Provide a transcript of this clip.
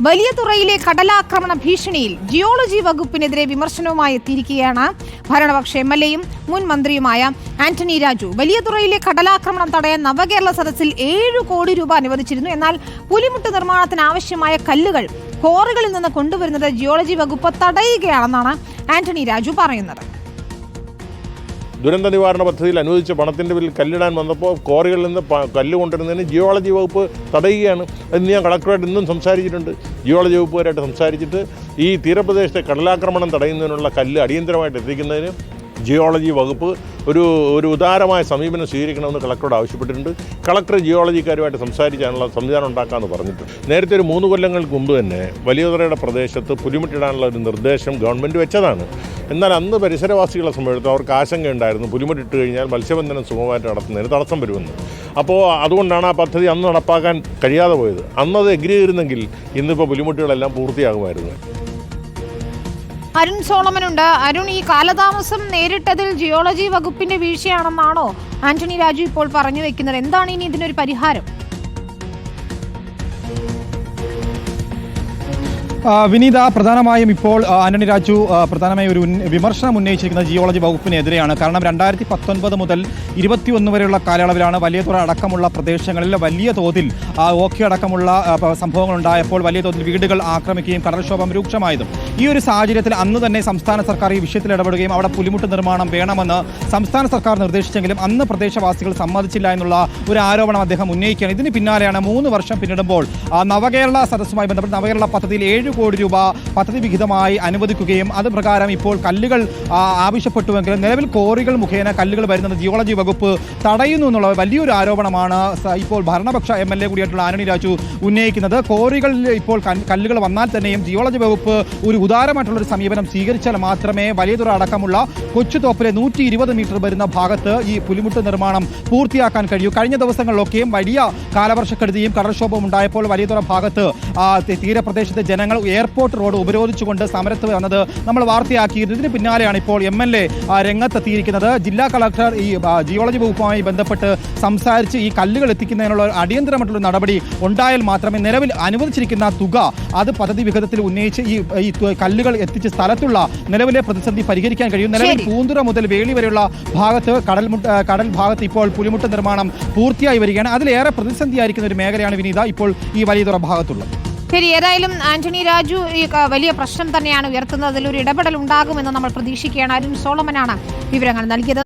വലിയതുറയിലെ കടലാക്രമണ ഭീഷണിയിൽ geology വകുപ്പിനെതിരെ വിമർശനവുമായി എത്തിയിരിക്കുകയാണ് ഭരണപക്ഷ എംഎൽഎയും മുൻ മന്ത്രിയുമായ ആന്റണി രാജു. വലിയതുറയിലെ കടലാക്രമണം തടയാൻ നവകേരള സദസ്സിൽ 7 കോടി രൂപ അനുവദിച്ചിരുന്നു. എന്നാൽ പുലിമുട്ട് നിർമ്മാണത്തിന് ആവശ്യമായ കല്ലുകൾ ക്വാറികളിൽ നിന്ന് കൊണ്ടുവരുന്നത് ജിയോളജി വകുപ്പ് തടയുകയാണെന്നാണ് ആന്റണി രാജു പറയുന്നത്. ദുരന്ത നിവാരണ പദ്ധതിയിൽ അനുവദിച്ച പണത്തിൻ്റെ പേരിൽ കല്ലിടാൻ വന്നപ്പോൾ ക്വാറികളിൽ നിന്ന് കല്ല് കൊണ്ടുവരുന്നതിന് ജിയോളജി വകുപ്പ് തടയുകയാണ്. അതിന് ഞാൻ കളക്ടറായിട്ട് ഇന്നും സംസാരിച്ചിട്ടുണ്ട്. ജിയോളജി വകുപ്പുകാരായിട്ട് സംസാരിച്ചിട്ട് ഈ തീരപ്രദേശത്തെ കടലാക്രമണം തടയുന്നതിനുള്ള കല്ല് അടിയന്തരമായിട്ട് എത്തിക്കുന്നതിന് ജിയോളജി വകുപ്പ് ഒരു ഉദാരമായ സമീപനം സ്വീകരിക്കണമെന്ന് കളക്ടറോട് ആവശ്യപ്പെട്ടിട്ടുണ്ട്. കളക്ടർ ജിയോളജിക്കാരുമായിട്ട് സംസാരിക്കാനുള്ള സംവിധാനം ഉണ്ടാക്കാമെന്ന് പറഞ്ഞിട്ടുണ്ട്. നേരത്തെ ഒരു 3 കൊല്ലങ്ങൾക്ക് മുമ്പ് തന്നെ വലിയതുറയുടെ പ്രദേശത്ത് പുലിമുട്ടിടാനുള്ള ഒരു നിർദ്ദേശം ഗവൺമെൻറ് വെച്ചതാണ്. എന്നാൽ അന്ന് പരിസരവാസികളെ സംബന്ധിച്ചിടത്തോളം അവർക്ക് ആശങ്കയുണ്ടായിരുന്നു, പുലിമുട്ടിട്ട് കഴിഞ്ഞാൽ മത്സ്യബന്ധനം സുഗമമായിട്ട് നടത്തുന്നതിന് തടസ്സം വരുമെന്ന്. അപ്പോൾ അതുകൊണ്ടാണ് ആ പദ്ധതി അന്ന് നടപ്പാക്കാൻ കഴിയാതെ പോയത്. അന്നത് എഗ്രി ചെയ്തിരുന്നെങ്കിൽ ഇന്നിപ്പോൾ പുലിമുട്ടുകളെല്ലാം പൂർത്തിയാകുമായിരുന്നു. അരുൺ സോളമനുണ്ട്. അരുൺ, ഈ കാലതാമസം നേരിട്ടതിൽ ജിയോളജി വകുപ്പിന്റെ വീഴ്ചയാണെന്നാണോ ആന്റണി രാജു ഇപ്പോൾ പറഞ്ഞു വെക്കുന്നത്? എന്താണ് ഇനി ഇതിനൊരു പരിഹാരം? വിനീത, പ്രധാനമായും ഇപ്പോൾ ആന്റണി രാജു പ്രധാനമായും ഒരു വിമർശനം ഉന്നയിച്ചിരിക്കുന്നത് ജിയോളജി വകുപ്പിനെതിരെയാണ്. കാരണം 2019 മുതൽ 2021 വരെയുള്ള കാലയളവിലാണ് വലിയതുറ അടക്കമുള്ള പ്രദേശങ്ങളിൽ വലിയ തോതിൽ ഓഖി അടക്കമുള്ള സംഭവങ്ങൾ ഉണ്ടായപ്പോൾ വലിയ തോതിൽ വീടുകൾ ആക്രമിക്കുകയും കടൽക്ഷോഭം രൂക്ഷമായതും. ഈ ഒരു സാഹചര്യത്തിൽ അന്ന് തന്നെ സംസ്ഥാന സർക്കാർ ഈ വിഷയത്തിൽ ഇടപെടുകയും അവിടെ പുലിമുട്ട് നിർമ്മാണം വേണമെന്ന് സംസ്ഥാന സർക്കാർ നിർദ്ദേശിച്ചെങ്കിലും അന്ന് പ്രദേശവാസികൾ സമ്മതിച്ചില്ല എന്നുള്ള ഒരു ആരോപണം അദ്ദേഹം ഉന്നയിക്കുകയാണ്. ഇതിന് പിന്നാലെയാണ് 3 വർഷം പിന്നിടുമ്പോൾ നവകേരള സദസ്സുമായി ബന്ധപ്പെട്ട് നവകേരള പദ്ധതിയിൽ 7 കോടി രൂപ പദ്ധതി വിഹിതമായി അനുവദിക്കുകയും അത് പ്രകാരം ഇപ്പോൾ കല്ലുകൾ ആവശ്യപ്പെട്ടുവെങ്കിലും നിലവിൽ ക്വാറികൾ മുഖേന കല്ലുകൾ വരുന്നത് ജിയോളജി വകുപ്പ് തടയുന്നു എന്നുള്ള വലിയൊരു ആരോപണമാണ് ഇപ്പോൾ ഭരണപക്ഷ എംഎൽഎ കൂടിയായിട്ടുള്ള ആന്റണി രാജു ഉന്നയിക്കുന്നത്. ക്വാറികളിൽ ഇപ്പോൾ കല്ലുകൾ വന്നാൽ തന്നെയും ജിയോളജി വകുപ്പ് ഒരു ഉദാരമായിട്ടുള്ളൊരു സമീപനം സ്വീകരിച്ചാൽ മാത്രമേ വലിയതുറ അടക്കമുള്ള കൊച്ചുതോപ്പിലെ 120 മീറ്റർ വരുന്ന ഭാഗത്ത് ഈ പുലിമുട്ട് നിർമ്മാണം പൂർത്തിയാക്കാൻ കഴിയൂ. കഴിഞ്ഞ ദിവസങ്ങളിലൊക്കെയും വലിയ കാലവർഷക്കെടുതിയും കടൽക്ഷോഭവും ഉണ്ടായപ്പോൾ വലിയതുറ ഭാഗത്ത് തീരപ്രദേശത്തെ ജനങ്ങൾ എയർപോർട്ട് റോഡ് ഉപരോധിച്ചുകൊണ്ട് സമരത്ത് വന്നത് നമ്മൾ വാർത്തയാക്കിയിരുന്നു. ഇതിന് പിന്നാലെയാണ് ഇപ്പോൾ എംഎൽഎ രംഗത്തെത്തിയിരിക്കുന്നത്. ജില്ലാ കളക്ടർ ഈ ജിയോളജി വകുപ്പുമായി ബന്ധപ്പെട്ട് സംസാരിച്ച് ഈ കല്ലുകൾ എത്തിക്കുന്നതിനുള്ള അടിയന്തരമായിട്ടുള്ള നടപടി ഉണ്ടായാൽ മാത്രമേ നിലവിൽ അനുവദിച്ചിരിക്കുന്ന തുക അത് പദ്ധതി വിഹിതത്തിൽ ഉന്നയിച്ച് ഈ കല്ലുകൾ എത്തിച്ച് സ്ഥലത്തുള്ള നിലവിലെ പ്രതിസന്ധി പരിഹരിക്കാൻ കഴിയും. നിലവിൽ പൂന്തുറ മുതൽ വേളി വരെയുള്ള ഭാഗത്ത് കടൽ ഭാഗത്ത് ഇപ്പോൾ പുലിമുട്ട് നിർമ്മാണം പൂർത്തിയായി വരികയാണ്. അതിലേറെ പ്രതിസന്ധിയായിരിക്കുന്ന ഒരു മേഖലയാണ് വിനീത ഇപ്പോൾ ഈ വലിയതുറ ഭാഗത്തുള്ളത്. ശരി, ഏതായാലും ആന്റണി രാജു ഈ വലിയ പ്രശ്നം തന്നെയാണ് ഉയർത്തുന്നത്. അതിലൊരു ഇടപെടൽ ഉണ്ടാകുമെന്ന് നമ്മൾ പ്രതീക്ഷിക്കുകയാണ്. അരുൺ സോളമനാണ് വിവരങ്ങൾ നൽകിയത്.